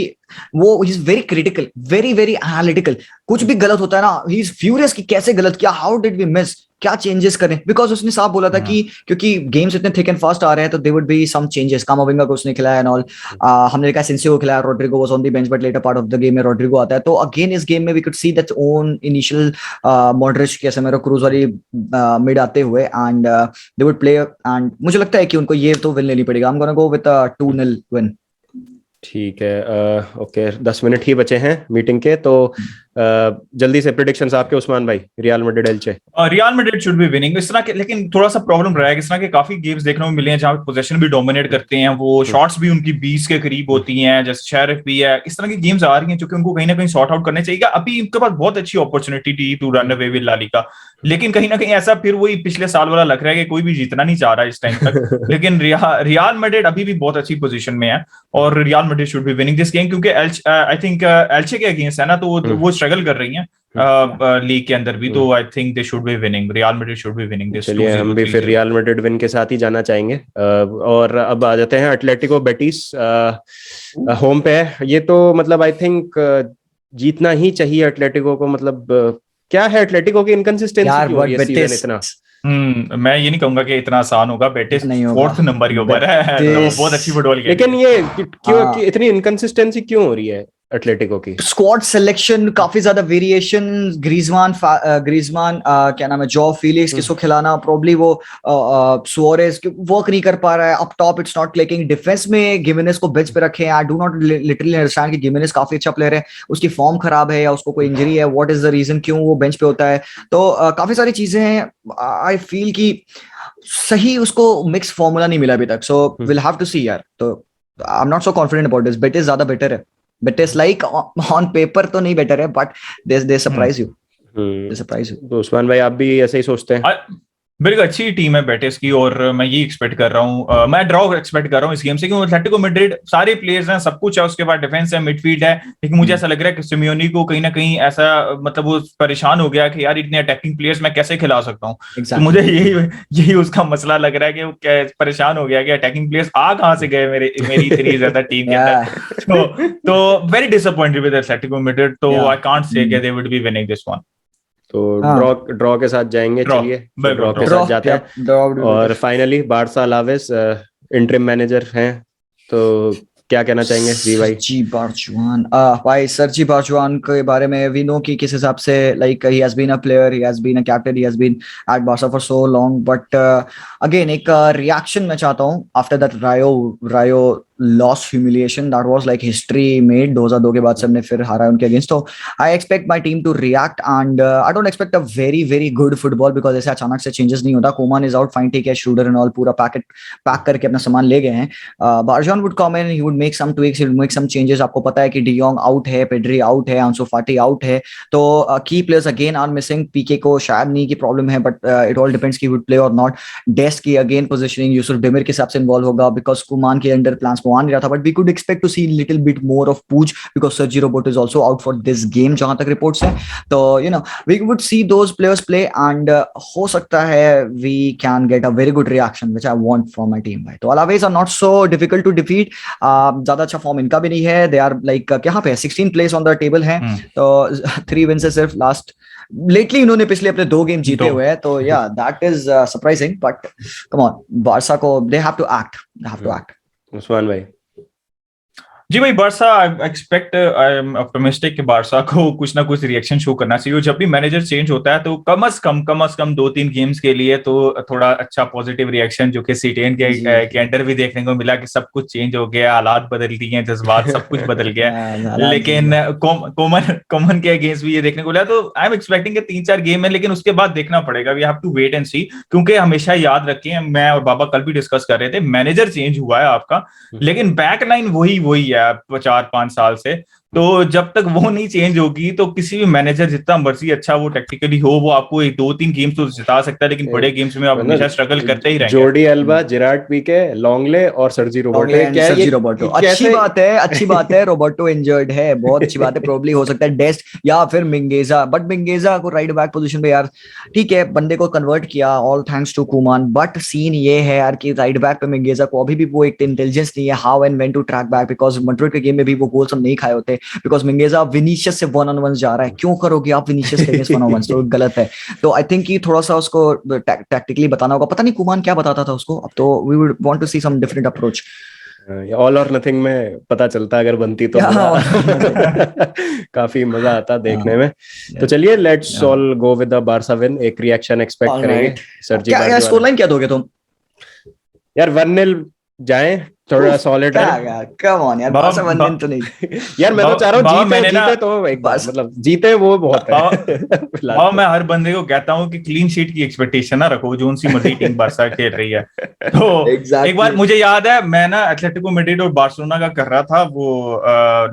वो he is very critical, very very analytical. कुछ भी गलत होता है ना ही इज फ्यूरियस कि कैसे गलत किया, हाउ डिड वी मिस, क्या चेंजेस करें, बिकॉज उसने साफ बोला था कि क्योंकि गेम्स इतने थिक एंड फास्ट आ रहे हैं तो there would be some changes. Camavinga को उसने खिलाया एंड ऑल, हमने देखा सेंसियो को खिलाया, Rodrigo was on the bench but later part of the game में रोड्रिगो आता है। तो अगेन इस गेम में we could see that own initial Modric Casemiro Kroos वाली मिड आते हुए and they would play and मुझे लगता है कि उनको ये तो विन लेनी पड़ेगा। I am gonna go with 2-0 win. ठीक है, ओके 10 मिनट ही बचे हैं मीटिंग के, तो जल्दी से प्रेडिक्शंस आपके उस्मान भाई। Real Madrid एल्चे, real Madrid should be winning इस तरह के, लेकिन थोड़ा सा प्रॉब्लम रहा है कि इस तरह के काफी गेम्स देखने को मिले हैं जहां पोजीशन भी डोमिनेट करते हैं, वो शॉट्स भी उनकी 20 के करीब होती हैं, जैसे शेरिफ भी है। इस तरह की गेम्स आ रही हैं जो कि उनको कहीं ना कहीं सॉर्ट आउट करने चाहिए। अभी इनके पास बहुत अच्छी अपॉर्चुनिटी थी to run away with La Liga, लेकिन कहीं ना कहीं ऐसा फिर वही पिछले साल वाला लग रहा है कि कोई भी जीतना नहीं चाह रहा इस टाइम तक। लेकिन रियल मैड्रिड अभी भी बहुत अच्छी पोजीशन में है और real Madrid should be winning this game, क्योंकि आई थिंक एल्चे के अगेंस्ट है ना, तो वो स्ट्रगल कर रही हैं लीग के अंदर भी, तो I think they should be winning, real Madrid should be winning this. चलिए हम भी फिर रियल मैड्रिड विन के साथ ही जाना चाहेंगे। और अब आ जाते हैं एटलेटिको बेटिस, होम पे है ये, तो मतलब आई थिंक जीतना ही चाहिए एटलेटिको को। मतलब क्या है एटलेटिको की इनकंसिस्टेंसी क्यों हो रही है सीजन इतना? मैं ये नहीं कहूंगा कि इतना आसान होगा, बेटिस फोर्थ नंबर के ऊपर है, तो बहुत अच्छी फुटबॉल खेल, लेकिन ये क्यों इतनी इनकंसिस्टेंसी क्यों हो रही है एटलेटिको की? स्क्वाड सिलेक्शन काफी ज्यादा वेरिएशन, ग्रीजमान क्या नाम है, जॉ फीलिक्स किसको खिलाना, प्रॉब्ली वो सुआरेज वर्क नहीं कर पा रहा है up top, it's not clicking. Defence में गिमेनेस को बेंच पे रखे हैं, I do not literally understand कि गिमेनेस काफी अच्छा प्लेयर है, उसकी फॉर्म खराब है या उसको कोई इंजरी है, व्हाट इज द रीजन क्यों वो बेंच पे होता है। तो काफी सारी चीजें हैं, आई फील कि सही उसको मिक्स फॉर्मूला नहीं मिला अभी तक, सो विल हैव टू सी यार। तो I am not so confident about this. Betis ज्यादा बेटर है, बेटिस लाइक ऑन पेपर तो नहीं बेटर है, but they surprise you, they surprise you. तो उस्मान भाई आप भी ऐसे ही सोचते हैं? बिल्कुल अच्छी टीम है बेटिस की, और मैं ये एक्सपेक्ट कर रहा हूँ, मैं ड्रॉ एक्सपेक्ट कर रहा हूँ इस गेम से, क्योंकि एटलेटिको मैड्रिड सारे प्लेयर्स हैं, सब कुछ है, उसके बाद डिफेंस है, मिडफील्ड है, लेकिन मुझे ऐसा लग रहा है कि सिमियोनी को कहीं ना कहीं ऐसा मतलब वो परेशान हो गया कि यार इतने अटैकिंग प्लेयर्स मैं कैसे खिला सकता हूँ। तो मुझे यही उसका मसला लग रहा है कि वो परेशान हो गया कि अटैकिंग प्लेयर्स आ कहाँ से गए मेरी इतनी ज्यादा टीम के अंदर। तो very disappointed with Atletico Madrid, तो I can't say they would be winning this one. तो ड्रॉ के साथ जाएंगे, चलिए ड्रॉ के साथ जाते हैं। और finally Barça Alaves interim manager हैं, तो क्या कहना चाहेंगे जी भाई? सर्जी बार्जुआन, भाई सर्जी बार्जुआन के बारे में वी नो कि किस हिसाब से like he has been a player, he has been a captain, he has been at Barca for so long, but again एक रिएक्शन मैं चाहता हूं after that Rayo loss humiliation, that was like history made. 2002 के बाद से हमने फिर हारा उनके अगेंस्ट, तो I expect my team to react and I don't expect a very very good football, because ऐसे अचानक से चेंजेस नहीं होता। कोमान इज आउट, फाइन ठीक है, शूडर एंड ऑल पूरा पैक करके अपना सामान ले गए हैं। Barjuan would come in, he would make some tweaks, he would make some changes. आपको पता है कि डी योंग आउट है, पेड्री आउट है, आंसू फाटी आउट है, तो key players again are missing. Pique को शायद नी की प्रॉब्लम है, बट इट ऑल डिपेंड्स कि वुड प्ले और नॉट। डेस्ट की अगेन पोजीशनिंग यूसुफ डेमिर के हिसाब से इन्वॉल्व होगा, बिकॉज कुमान के अंडर प्लान्स को आ नहीं रहा था, but we could expect to see little bit more of Puig because Sergi Roberto is also out for this game जहां तक reports हैं। तो you know we would see those players play and हो सकता है we can get a very good reaction which I want from my team भाई। तो Alaves are not so difficult to defeat, ज्यादा अच्छा फॉर्म इनका भी नहीं है, they are like कहाँ पे 16 place on the table है, तो 3 wins है सिर्फ लास्ट लेटली इन्होंने पिछले अपने 2 गेम जीते हुए हैं, तो या that is surprising, but come on Barça को they have to act। Usman भाई? जी भाई, Barça expect, I am optimistic कि बारसा को कुछ ना कुछ रिएक्शन शो करना चाहिए। जब भी मैनेजर चेंज होता है तो कम से कम 2-3 गेम्स के लिए तो थोड़ा अच्छा पॉजिटिव रिएक्शन, जो कि सीटेन के अंडर भी देखने को मिला कि सब कुछ चेंज हो गया, हालात बदल दिए, जज्बात सब कुछ बदल गया। लेकिन कॉमन के अगेंस्ट भी ये देखने को मिला। तो आई एम एक्सपेक्टिंग 3-4 गेम है, लेकिन उसके बाद देखना पड़ेगा, we have to wait and see. क्योंकि हमेशा याद रखें, मैं और बाबा कल भी डिस्कस कर रहे थे, मैनेजर चेंज हुआ है आपका, लेकिन बैक लाइन वही है 4-5 साल से। तो जब तक वो नहीं चेंज होगी तो किसी भी मैनेजर जितना मर्जी अच्छा वो टेक्निकली हो, वो आपको 1-2-3 गेम्स तो जिता सकता है, लेकिन बड़े गेम्स में आप हमेशा स्ट्रगल करते ही रहेंगे। जोर्डी अल्बा, जेरार्ड पीके, लॉन्गले और सर्जी रोबर्टो। अच्छी बात है रोबर्टो इंजर्ड है, बहुत अच्छी बात है। प्रोबब्ली हो सकता है डेस्ट या फिर मिंगेजा, बट मिंगेजा को राइट बैक पोजीशन पे यार ठीक है, बंदे को कन्वर्ट किया, all thanks to Koeman. But scene ये है यार कि राइट बैक पे मिंगेजा को अभी भी वो एक इंटेलिजेंस नहीं है, how and when to track back, because Madrid के गेम में भी वो गोल्स हम नहीं खाए होते, बिकॉज मिंगेजा विनीशियस से 1-on-1 जा रहा है। क्यों करोगे आप विनीशियस के अगेंस्ट 1-on-1? तो गलत है। तो आई थिंक कि थोड़ा सा उसको टैक्टिकली बताना होगा। पता नहीं कुमान क्या बताता था उसको, अब तो we would want to see some different approach. All or nothing में पता चलता अगर बनती तो काफी मजा आता देखने में। तो चलिए, let's all go with the Barça win. एक रिएक्शन एक्सपेक्ट करेंगे सर्जी। क्या स्कोर लाइन क्या दोगे तुम यार? 1-0 जाएं, थोड़ा सॉलिड है। कम ऑन यार, बारसा 1-0 तो नहीं यार, मैं तो चाह रहा हूँ जीते तो एक बार, मतलब जीते वो बहुत है। मैं हर बंदे को कहता हूँ कि क्लीन शीट की एक्सपेक्टेशन ना रखो, जो उनसी मर्जी टीम बारसा खेल रही है। तो एक बार मुझे याद है, मैं ना एथलेटिको मैड्रिड और बार्सिलोना का कर रहा था, वो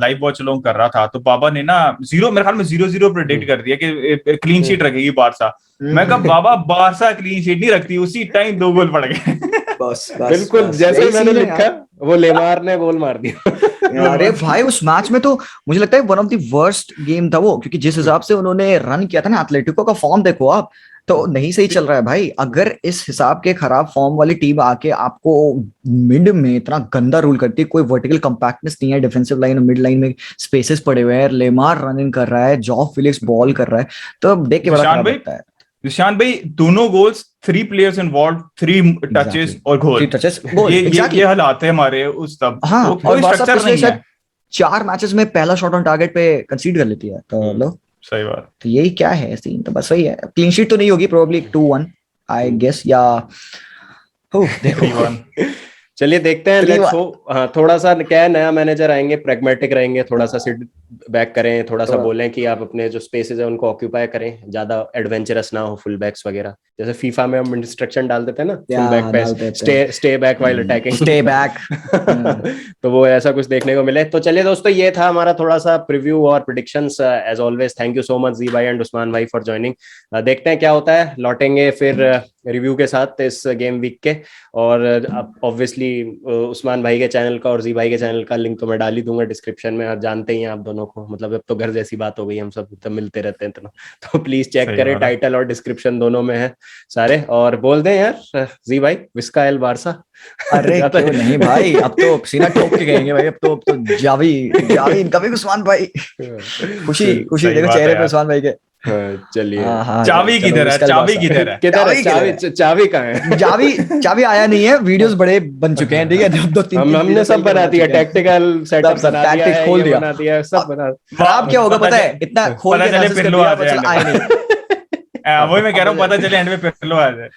लाइव वॉच अलोंग कर रहा था, तो बाबा ने ना मेरे ख्याल में 0-0 प्रेडिक्ट कर दिया कि क्लीन शीट रखेगी बारसा। मैं कहा बाबा, बारसा क्लीन शीट नहीं रखती। उसी टाइम 2 गोल पड़ गए। बस बिल्कुल जैसे मैंने लिखा, वो लेमार ने गोल मार दिया। अरे भाई, उस मैच में तो मुझे लगता है one of the worst game था वो, क्योंकि जिस हिसाब से उन्होंने रन किया था ना, एथलेटिको का फॉर्म देखो आप, तो नहीं सही चल रहा है भाई। अगर इस हिसाब के खराब फॉर्म वाली टीम आके आपको मिड में इतना गंदा रूल करती है, कोई वर्टिकल कंपैक्टनेस नहीं है, डिफेंसिव लाइन और मिड लाइन में स्पेसेस पड़े हुए हैं, लेमार रन इन कर रहा है, जॉ फिलिक्स बॉल कर रहा है, तो देख के बड़ा खराब लगता है। निशान भाई, दोनों गोल्स, 3 प्लेयर्स इन्वॉल्व, 3 टचेस और गोल। ये हालात है हमारे उस तब। हाँ, कोई स्ट्रक्चर नहीं है। 4 मैचेस में पहला शॉट ऑन टारगेट पे कंसीड कर लेती है, तो लो सही बात। तो यही क्या है सीन, तो बस वही है। क्लीन शीट तो नहीं होगी, प्रोबब्ली 2-1 आई गेस, या देखो। चलिए देखते हैं, लेट्स हो। हाँ, थोड़ा सा क्या है, नया मैनेजर आएंगे, प्रैग्मेटिक रहेंगे, थोड़ा सा सिट बैक करें, थोड़ा सा बोलें कि आप अपने जो स्पेसेस है उनको ऑक्यूपाई करें, ज्यादा एडवेंचरस ना हो फुल बैक्स वगैरह। जैसे फीफा में हम इंस्ट्रक्शन डाल देते हैं ना, फुल बैक पे stay back while attacking, stay back. तो वो ऐसा कुछ देखने को मिले। तो चलिए दोस्तों, ये था हमारा थोड़ा सा प्रीव्यू और predictions. As always thank you so much जी भाई एंड उस्मान भाई फॉर ज्वाइनिंग। देखते हैं क्या होता है, लौटेंगे फिर रिव्यू के साथ इस गेम वीक के। और ऑब्वियसली उस्मान भाई के चैनल का और जी भाई के चैनल का लिंक तो मैं डाल ही दूंगा डिस्क्रिप्शन में। आप जानते ही हैं आप दोनों को, मतलब अब तो घर जैसी बात हो गई, हम सब तो मिलते रहते हैं तो प्लीज चेक करें, टाइटल और डिस्क्रिप्शन दोनों में है सारे। और बोल दें यार जी भाई, विस्का एल बारसा। अरे क्यों नहीं भाई, अब तो सीना ठोक के गएंगे भाई, अब तो जावी इनकमिंग उस्मान भाई। खुशी देखो चेहरे पे उस्मान भाई के। चलिए, चाबी किधर है? चाबी कहाँ है? चाबी आया नहीं है, वीडियोस बड़े बन चुके हैं, ठीक है, 2-3 हमने सब बना दिया, टैक्टिकल सेटअप बना दिया, खोल दिया, सब बना। खराब क्या होगा पता है, इतना खोल के एनालिसिस कर दिया, आया नहीं। वही मैं कह रहा हूँ, पता चले एंड में पिरलो आ जाए।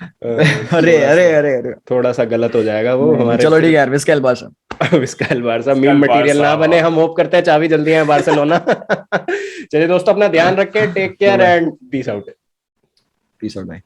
अरे थोड़ा सा गलत हो जाएगा वो हमारे। चलो ठीक है यार, Biska L Barça meme material ना बने, हम होप करते हैं चाबी जल्दी है बार्सिलोना। चलिए दोस्तों, अपना ध्यान रखें, take care and peace out भाई।